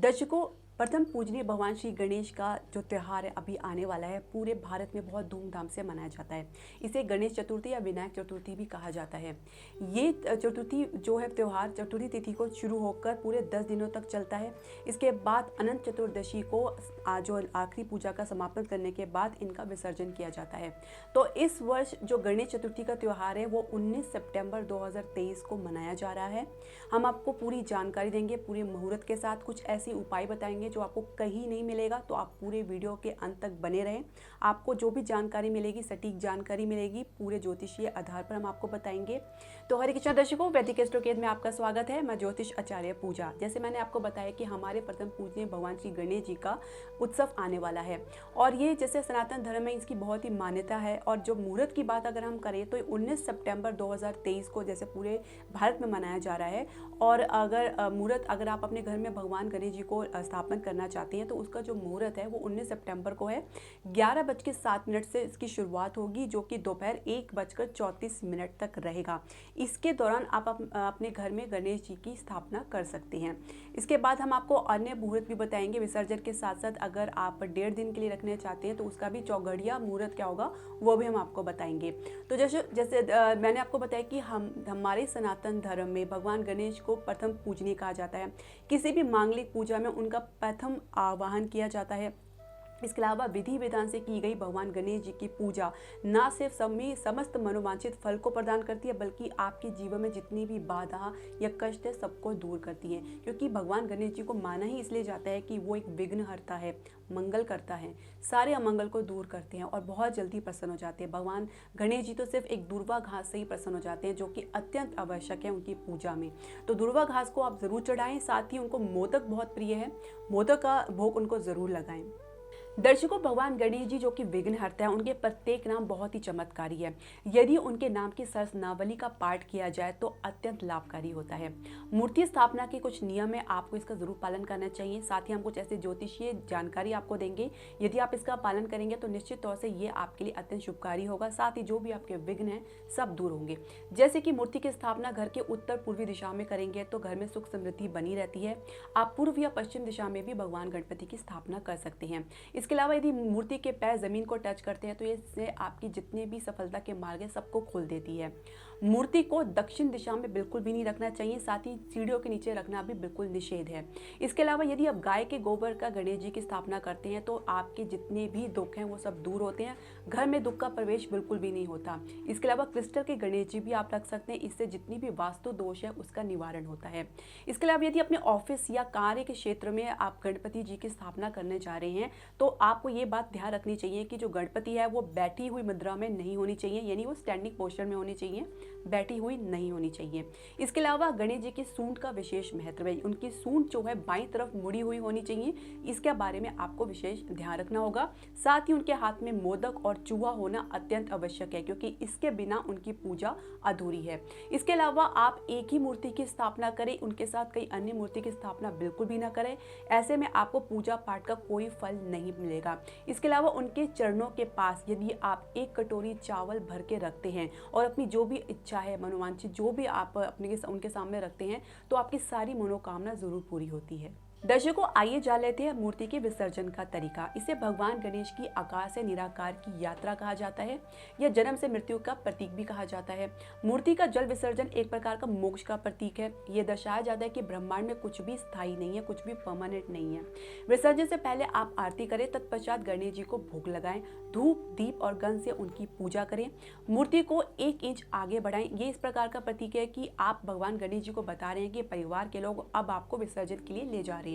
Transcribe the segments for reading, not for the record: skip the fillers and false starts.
दर्शकों, प्रथम पूजनीय भगवान श्री गणेश का जो त्यौहार है अभी आने वाला है, पूरे भारत में बहुत धूमधाम से मनाया जाता है। इसे गणेश चतुर्थी या विनायक चतुर्थी भी कहा जाता है। ये चतुर्थी जो है त्यौहार चतुर्थी तिथि को शुरू होकर पूरे 10 दिनों तक चलता है। इसके बाद अनंत चतुर्दशी को जो आखिरी पूजा का समापन करने के बाद इनका विसर्जन किया जाता है। तो इस वर्ष जो गणेश चतुर्थी का त्यौहार है वो 19 सितंबर 2023 को मनाया जा रहा है। हम आपको पूरी जानकारी देंगे, पूरे मुहूर्त के साथ कुछ ऐसे उपाय बताएंगे जो आपको कहीं नहीं मिलेगा। तो आप पूरे वीडियो के अंत तक बने रहें। आपको जो भी जानकारी मिलेगी, सटीक जानकारी मिलेगी, पूरे ज्योतिषीय आधार पर हम आपको बताएंगे। तो हरे कृष्णा दर्शकों, वैदिक एस्ट्रोकेद में आपका स्वागत है। मैं ज्योतिष आचार्य पूजा। जैसे मैंने आपको बताया कि हमारे प्रथम पूजनीय भगवान श्री गणेश जी का उत्सव आने वाला है और ये जैसे सनातन धर्म में इसकी बहुत ही मान्यता है। और जो मुहूर्त की बात अगर हम करें तो 19 सितंबर 2023 को जैसे पूरे भारत में मनाया जा रहा है। और अगर मुहूर्त अगर आप अपने घर में भगवान गणेश जी को स्थापन करना चाहते हैं तो उसका जो मुहूर्त है वो 19 सितंबर को है। 11:07 से इसकी शुरुआत होगी, जो कि दोपहर 1:34 तक रहेगा। इसके दौरान आप अपने घर में गणेश जी की स्थापना कर सकते हैं। इसके बाद हम आपको अन्य मुहूर्त भी बताएंगे। विसर्जन के साथ साथ अगर आप 1.5 दिन के लिए रखना चाहते हैं तो उसका भी चौघड़िया मुहूर्त क्या होगा वो भी हम आपको बताएंगे। तो जैसे मैंने आपको बताया कि हमारे सनातन धर्म में भगवान गणेश को प्रथम पूजनीय कहा जाता है। किसी भी मांगलिक पूजा में उनका प्रथम आवाहन किया जाता है। इसके अलावा विधि विधान से की गई भगवान गणेश जी की पूजा ना सिर्फ समस्त मनोवांछित फल को प्रदान करती है, बल्कि आपके जीवन में जितनी भी बाधा या कष्ट है सबको दूर करती है। क्योंकि भगवान गणेश जी को माना ही इसलिए जाता है कि वो एक विघ्नहर्ता है, मंगल करता है, सारे अमंगल को दूर करते हैं और बहुत जल्दी प्रसन्न हो जाते हैं। भगवान गणेश जी तो सिर्फ एक दुर्वा घास से ही प्रसन्न हो जाते हैं, जो कि अत्यंत आवश्यक है उनकी पूजा में। तो दुर्वा घास को आप जरूर चढ़ाएं। साथ ही उनको मोदक बहुत प्रिय है, मोदक का भोग उनको जरूर लगाएं। दर्शकों, भगवान गणेश जी जो कि विघ्नहर्ता है, उनके प्रत्येक नाम बहुत ही चमत्कारी है। यदि उनके नाम की सहस्त्रनावली का पाठ किया जाए तो अत्यंत लाभकारी होता है। मूर्ति स्थापना के कुछ नियम है, आपको इसका जरूर पालन करना चाहिए। साथ ही हम कुछ ऐसे ज्योतिषीय जानकारी आपको देंगे। यदि आप इसका पालन करेंगे तो निश्चित तौर से ये आपके लिए अत्यंत शुभकारी होगा। साथ ही जो भी आपके विघ्न हैं सब दूर होंगे। जैसे कि मूर्ति की स्थापना घर के उत्तर पूर्वी दिशा में करेंगे तो घर में सुख समृद्धि बनी रहती है। आप पूर्व या पश्चिम दिशा में भी भगवान गणपति की स्थापना कर सकते हैं। इसके अलावा यदि मूर्ति के पैर जमीन को टच करते हैं तो इससे आपकी जितने भी सफलता के मार्ग है सबको खोल देती है। मूर्ति को दक्षिण दिशा में बिल्कुल भी नहीं रखना चाहिए। साथ ही सीढ़ियों के नीचे रखना भी बिल्कुल निषेध है। इसके अलावा यदि आप गाय के गोबर का गणेश जी की स्थापना करते हैं तो आपके जितने भी दुख हैं वो सब दूर होते हैं। घर में दुख का प्रवेश बिल्कुल भी नहीं होता। इसके अलावा क्रिस्टल के गणेश जी भी आप रख सकते हैं। इससे जितनी भी वास्तु दोष है उसका निवारण होता है। इसके अलावा यदि अपने ऑफिस या कार्य के क्षेत्र में आप गणपति जी की स्थापना करने जा रहे हैं तो आपको ये बात ध्यान रखनी चाहिए कि जो गणपति है वो बैठी हुई मुद्रा में नहीं होनी चाहिए, यानी वो स्टैंडिंग पोस्चर में होनी चाहिए, बैठी हुई नहीं होनी चाहिए। इसके अलावा गणेश जी की सूंड का विशेष महत्व है। उनकी सूंड जो है बाईं तरफ मुड़ी हुई होनी चाहिए। इसके बारे में आपको विशेष ध्यान रखना होगा। साथ ही उनके हाथ में मोदक और चूहा होना अत्यंत आवश्यक है, क्योंकि इसके बिना उनकी पूजा अधूरी है। इसके अलावा आप एक ही मूर्ति की स्थापना करें, उनके साथ कई अन्य मूर्ति की स्थापना बिल्कुल भी ना करें। ऐसे में आपको पूजा पाठ का कोई फल नहीं मिलेगा। इसके अलावा उनके चरणों के पास यदि आप एक कटोरी चावल भर के रखते हैं और अपनी जो भी इच्छा है, मनोवांछित जो भी आप उनके सामने रखते हैं तो आपकी सारी मनोकामना जरूर पूरी होती है। दर्शकों, आइए जान लेते हैं मूर्ति के विसर्जन का तरीका। इसे भगवान गणेश की आकार से निराकार की यात्रा कहा जाता है। यह जन्म से मृत्यु का प्रतीक भी कहा जाता है। मूर्ति का जल विसर्जन एक प्रकार का मोक्ष का प्रतीक है। यह दर्शाया जाता है कि ब्रह्मांड में कुछ भी स्थायी नहीं है, कुछ भी परमानेंट नहीं है। विसर्जन से पहले आप आरती करें, तत्पश्चात गणेश जी को भोग लगाएं, धूप दीप और गंध से उनकी पूजा करें, मूर्ति को 1 इंच आगे बढ़ाएं। ये इस प्रकार का प्रतीक है कि आप भगवान गणेश जी को बता रहे हैं कि परिवार के लोग अब आपको विसर्जन के लिए ले जा रहे हैं।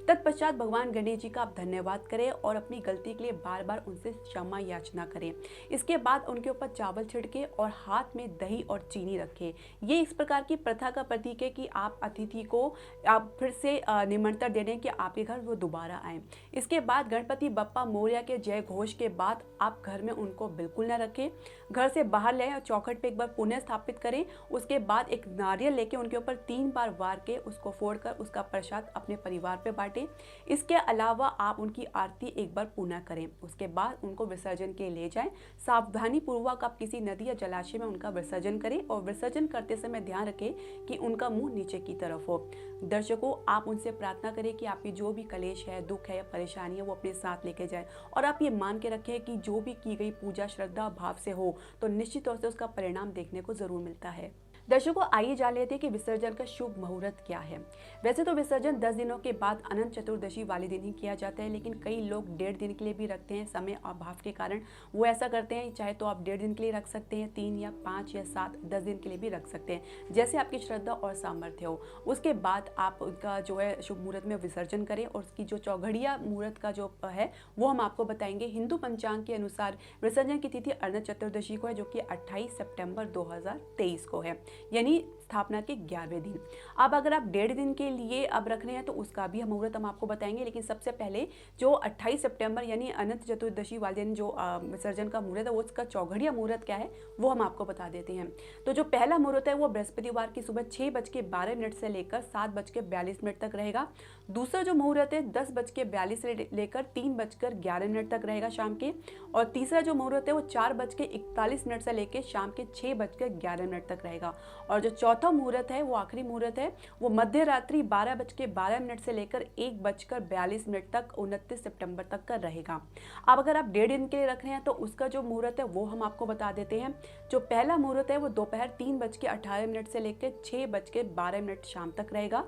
तत्पश्चात भगवान गणेश जी का आप धन्यवाद करें और अपनी गलती के लिए बार बार उनसे क्षमा याचना करें। इसके बाद उनके ऊपर चावल छिड़के और हाथ में दही और चीनी रखें। ये इस प्रकार की प्रथा का प्रतीक है कि आप अतिथि को आप फिर से निमंत्रण दे रहे हैं कि आपके घर वो दोबारा आए। इसके बाद गणपति बप्पा मोरया के जय घोष के बाद आप घर में उनको बिल्कुल न रखें। घर से बाहर ले और चौखट पे एक बार पुनः स्थापित करें। उसके बाद एक नारियल लेके उनके ऊपर 3 बार वार के उसको फोड़कर उसका प्रसाद अपने परिवार पे बांटें। इसके अलावा आप उनकी आरती एक बार पुनः करें। उसके बाद उनको विसर्जन के लिए जाएं। सावधानी पूर्वक आप किसी नदी या जलाशय में उनका विसर्जन करें और विसर्जन करते समय ध्यान रखें कि उनका मुंह नीचे की तरफ हो। दर्शकों, आप उनसे प्रार्थना करें कि आपकी जो भी कलेश है, दुख है या परेशानी है, वो अपने साथ लेके जाए और आप ये मान के रखें कि जो भी की गई पूजा श्रद्धा भाव से हो तो निश्चित तौर से उसका परिणाम देखने को जरूर मिलता है। दर्शकों, आइए जान लेते हैं कि विसर्जन का शुभ मुहूर्त क्या है। वैसे तो विसर्जन 10 दिनों के बाद अनंत चतुर्दशी वाले दिन ही किया जाता है, लेकिन कई लोग 1.5 दिन के लिए भी रखते हैं। समय अभाव के कारण वो ऐसा करते हैं। चाहे तो आप 1.5 दिन के लिए रख सकते हैं, 3 या 5 या 7, 10 दिन के लिए भी रख सकते हैं, जैसे आपकी श्रद्धा और सामर्थ्य हो। उसके बाद आप उनका जो है शुभ मुहूर्त में विसर्जन करें और उसकी जो चौघड़िया मुहूर्त का जो है वो हम आपको बताएंगे। हिंदू पंचांग के अनुसार विसर्जन की तिथि अनंत चतुर्दशी को है, जो कि 28 सितंबर 2023 को है, यानी स्थापना के 11वें दिन। अब अगर आप 1.5 दिन के लिए अब रख रहे हैं तो उसका भी मुहूर्त हम आपको बताएंगे, लेकिन सबसे पहले जो 28 सितंबर यानी अनंत चतुर्दशी वाले दिन जो विसर्जन का मुहूर्त है वो उसका चौघड़िया मुहूर्त क्या है वो हम आपको बता देते हैं। तो जो पहला मुहूर्त है वो बृहस्पतिवार की सुबह 6:12 से लेकर 7:42 तक रहेगा। दूसरा जो मुहूर्त है 10:42 से लेकर 3:11 तक रहेगा शाम के। और तीसरा जो मुहूर्त है वो 4:41 से लेकर शाम के 6:11 तक रहेगा। और जो चौथा मुहूर्त है वो आखिरी मुहूर्त है, वो मध्य रात्रि 12:12 से लेकर 1:42 तक 29 सितंबर तक का रहेगा। अब अगर आप 1.5 दिन के लिए रख रहे हैं तो उसका जो मुहूर्त है वो हम आपको बता देते हैं। जो पहला मुहूर्त है वो दोपहर 3:18 से लेकर 6:12 शाम तक रहेगा।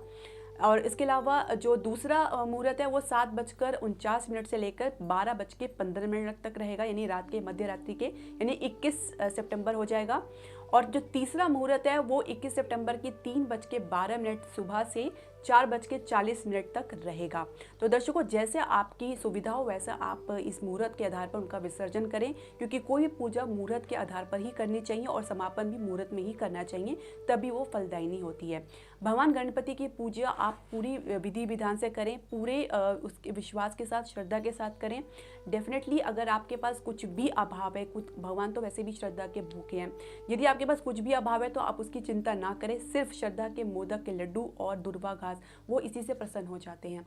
और इसके अलावा जो दूसरा मुहूर्त है वो 7:49 से लेकर 12:15 तक रहेगा, यानी रात के मध्य रात्रि के, यानी 21 सितंबर हो जाएगा। और जो तीसरा मुहूर्त है वो 21 सितंबर की 3:12 सुबह से 4:40 तक रहेगा। तो दर्शकों, जैसे आपकी सुविधा हो वैसा आप इस मुहूर्त के आधार पर उनका विसर्जन करें, क्योंकि कोई पूजा मुहूर्त के आधार पर ही करनी चाहिए और समापन भी मुहूर्त में ही करना चाहिए, तभी वो फलदायिनी होती है। भगवान गणपति की पूजा आप पूरी विधि विधान से करें, पूरे उसके विश्वास के साथ, श्रद्धा के साथ करें। डेफिनेटली अगर आपके पास कुछ भी अभाव है, कुछ भगवान तो वैसे भी श्रद्धा के भूखे हैं, यदि आपके पास कुछ भी अभाव है तो आप उसकी चिंता ना करें। सिर्फ श्रद्धा के मोदक के लड्डू और दुर्वा घास, वो इसी से प्रसन्न हो जाते हैं।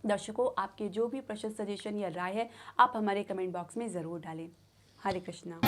दर्शकों, आपके जो भी प्रश्न, सजेशन या राय है आप हमारे कमेंट बॉक्स में ज़रूर डालें। हरे कृष्णा।